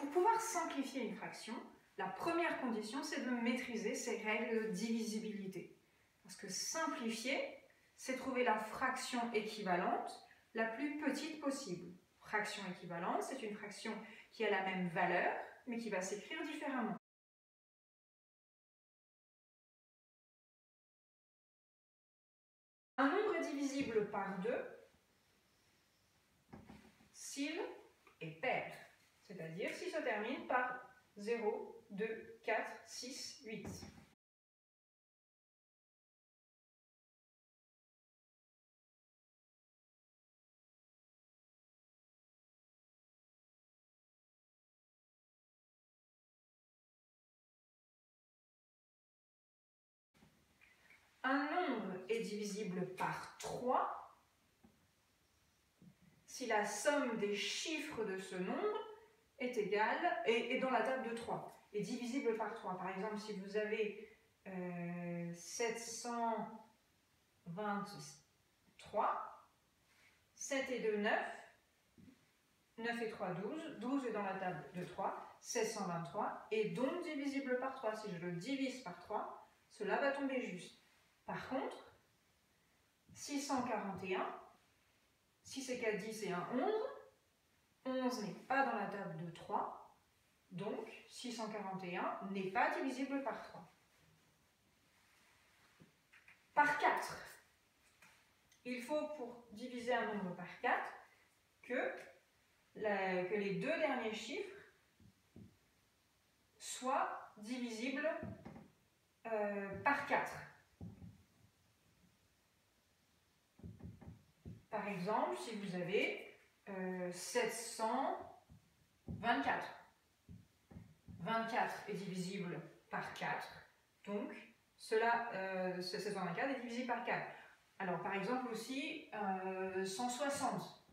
Pour pouvoir simplifier une fraction, la première condition, c'est de maîtriser ces règles de divisibilité. Parce que simplifier, c'est trouver la fraction équivalente la plus petite possible. Fraction équivalente, c'est une fraction qui a la même valeur, mais qui va s'écrire différemment. Un nombre est divisible par 2 s'il est pair, c'est-à-dire s'il se termine par 0, 2, 4, 6, 8. Un nombre est divisible par 3 si la somme des chiffres de ce nombre est égale, et dans la table de 3, est divisible par 3. Par exemple, si vous avez 723, 7 et 2, 9, 9 et 3, 12, 12 est dans la table de 3, 1623, est donc divisible par 3. Si je le divise par 3, cela va tomber juste. Par contre, 641, 6 et 4, 10 et 1, 11. 11 n'est pas dans la table de 3, donc 641 n'est pas divisible par 3. Par 4, il faut pour diviser un nombre par 4 que les deux derniers chiffres soient divisibles par 4. Par exemple, si vous avez 724. 24 est divisible par 4, donc 724 est divisible par 4. Alors par exemple aussi 160.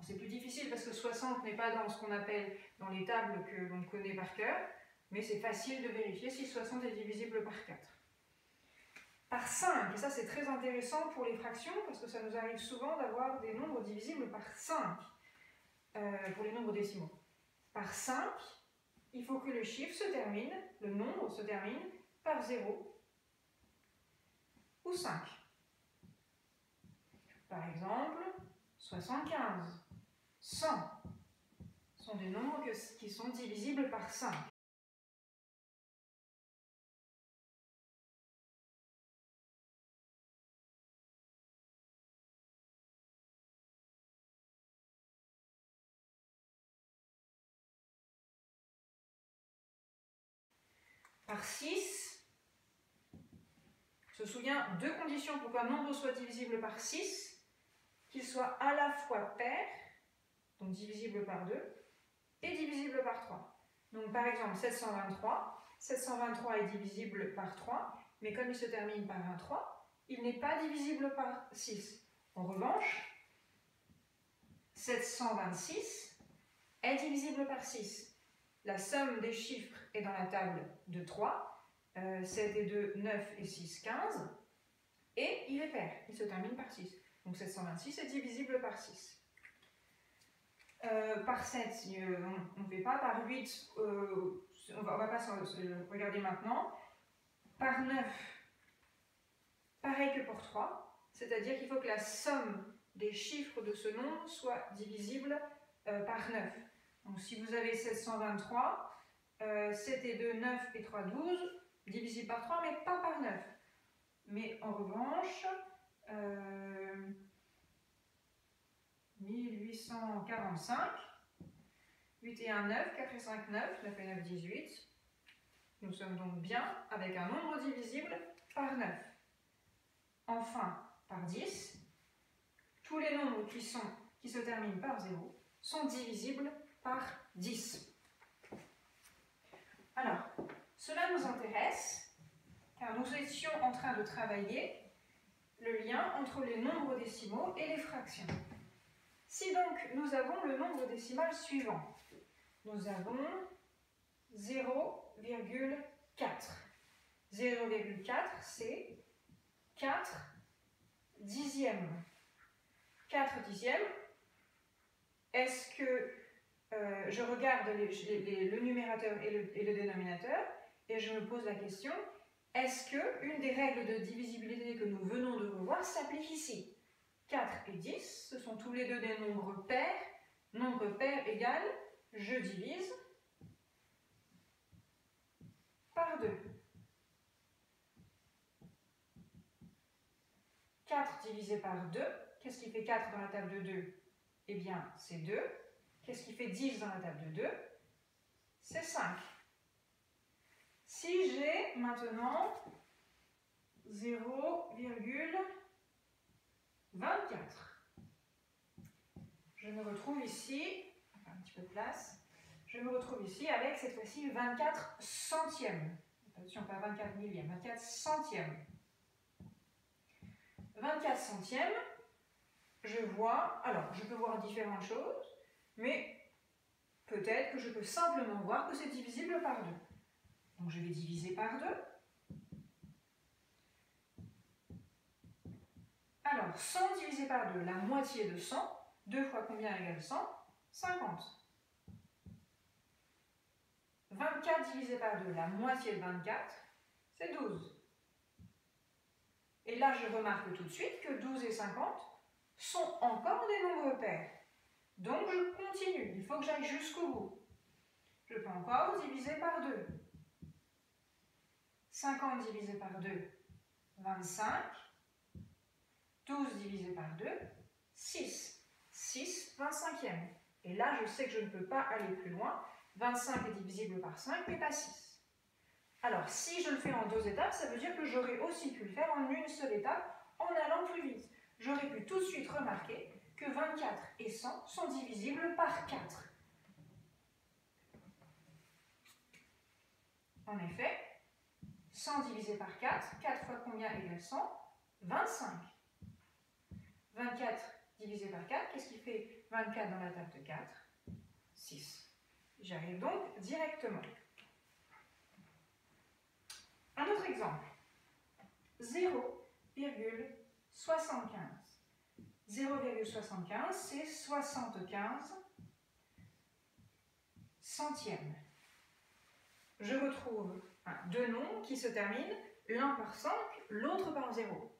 C'est plus difficile parce que 60 n'est pas dans ce qu'on appelle dans les tables que l'on connaît par cœur, mais c'est facile de vérifier si 60 est divisible par 4. Par 5, et ça c'est très intéressant pour les fractions parce que ça nous arrive souvent d'avoir des nombres divisibles par 5 pour les nombres décimaux. Par 5, il faut que le chiffre se termine, le nombre se termine par 0 ou 5. Par exemple, 75, 100 sont des nombres qui sont divisibles par 5. Par 6, je me souviens, deux conditions pour qu'un nombre soit divisible par 6, qu'il soit à la fois pair, donc divisible par 2, et divisible par 3. Donc par exemple 723 est divisible par 3, mais comme il se termine par un 3, il n'est pas divisible par 6. En revanche, 726 est divisible par 6. La somme des chiffres est dans la table de 3, 7 et 2, 9 et 6, 15, et il est pair, il se termine par 6. Donc 726 est divisible par 6. Par 7, on ne fait pas. Par 8, on va pas regarder maintenant. Par 9, pareil que pour 3, c'est-à-dire qu'il faut que la somme des chiffres de ce nombre soit divisible par 9. Donc si vous avez 723, 7 et 2, 9 et 3, 12, divisible par 3, mais pas par 9. Mais en revanche, 1845, 8 et 1, 9, 4 et 5, 9, 9 et 9, 18. Nous sommes donc bien avec un nombre divisible par 9. Enfin, par 10, tous les nombres qui se terminent par 0 sont divisibles par 10. Alors, cela nous intéresse car nous étions en train de travailler le lien entre les nombres décimaux et les fractions. Si donc nous avons le nombre décimal suivant, nous avons 0,4. 0,4 c'est 4 dixièmes. 4 dixièmes, est-ce que je regarde le numérateur et le dénominateur et je me pose la question, est-ce qu'une des règles de divisibilité que nous venons de revoir s'applique ici? 4 et 10, ce sont tous les deux des nombres pairs. Nombre pair égale, je divise par 2. 4 divisé par 2, qu'est-ce qui fait 4 dans la table de 2? Eh bien, c'est 2. Qu'est-ce qui fait 10 dans la table de 2? C'est 5. Si j'ai maintenant 0,24, je me retrouve ici, un petit peu de place, je me retrouve ici avec cette fois-ci 24 centièmes. Attention, pas 24 millièmes, 24 centièmes. 24 centièmes, je vois, alors je peux voir différentes choses, mais peut-être que je peux simplement voir que c'est divisible par 2. Donc je vais diviser par 2. Alors 100 divisé par 2, la moitié de 100, 2 fois combien égale 100? 50. 24 divisé par 2, la moitié de 24, c'est 12. Et là, je remarque tout de suite que 12 et 50 sont encore des nombres pairs. Donc, je continue. Il faut que j'aille jusqu'au bout. Je peux encore diviser par 2. 50 divisé par 2, 25. 12 divisé par 2, 6. 6, 25e. Et là, je sais que je ne peux pas aller plus loin. 25 est divisible par 5, mais pas 6. Alors, si je le fais en 2 étapes, ça veut dire que j'aurais aussi pu le faire en une seule étape en allant plus vite. J'aurais pu tout de suite remarquer que 24 et 100 sont divisibles par 4. En effet, 100 divisé par 4, 4 fois combien égale 100? 25. 24 divisé par 4, qu'est-ce qui fait 24 dans la table de 4? 6. J'arrive donc directement. Un autre exemple. 0,75. 0,75, c'est 75 centièmes. Je retrouve deux nombres qui se terminent, l'un par 5, l'autre par 0.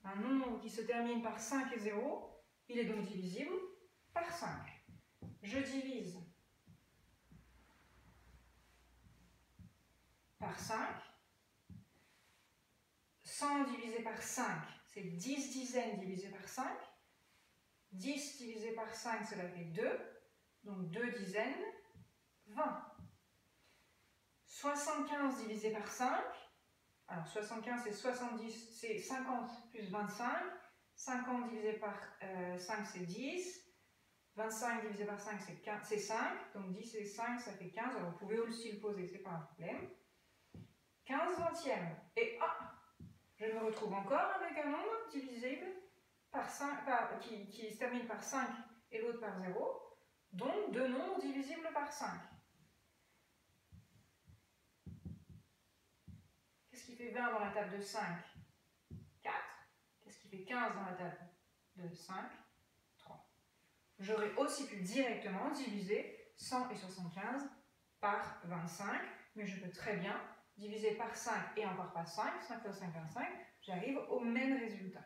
Un nombre qui se termine par 5 et 0, il est donc divisible par 5. Je divise par 5. 100 divisé par 5, c'est 10 dizaines divisé par 5. 10 divisé par 5, cela fait 2. Donc 2 dizaines, 20. 75 divisé par 5. Alors 75, c'est 70, c'est 50 plus 25. 50 divisé par 5, c'est 10. 25 divisé par 5, c'est 5. Donc 10 et 5, ça fait 15. Alors vous pouvez aussi le poser, c'est pas un problème. 15 vingtièmes. Et je me retrouve encore avec un nombre divisible par 5, qui se termine par 5 et l'autre par 0. Donc deux nombres divisibles par 5. Qu'est-ce qui fait 20 dans la table de 5? 4. Qu'est-ce qui fait 15 dans la table de 5? 3. J'aurais aussi pu directement diviser 100 et 75 par 25, mais je peux très bien diviser par 5 et encore par 5, 5 fois 5, 25, j'arrive au même résultat.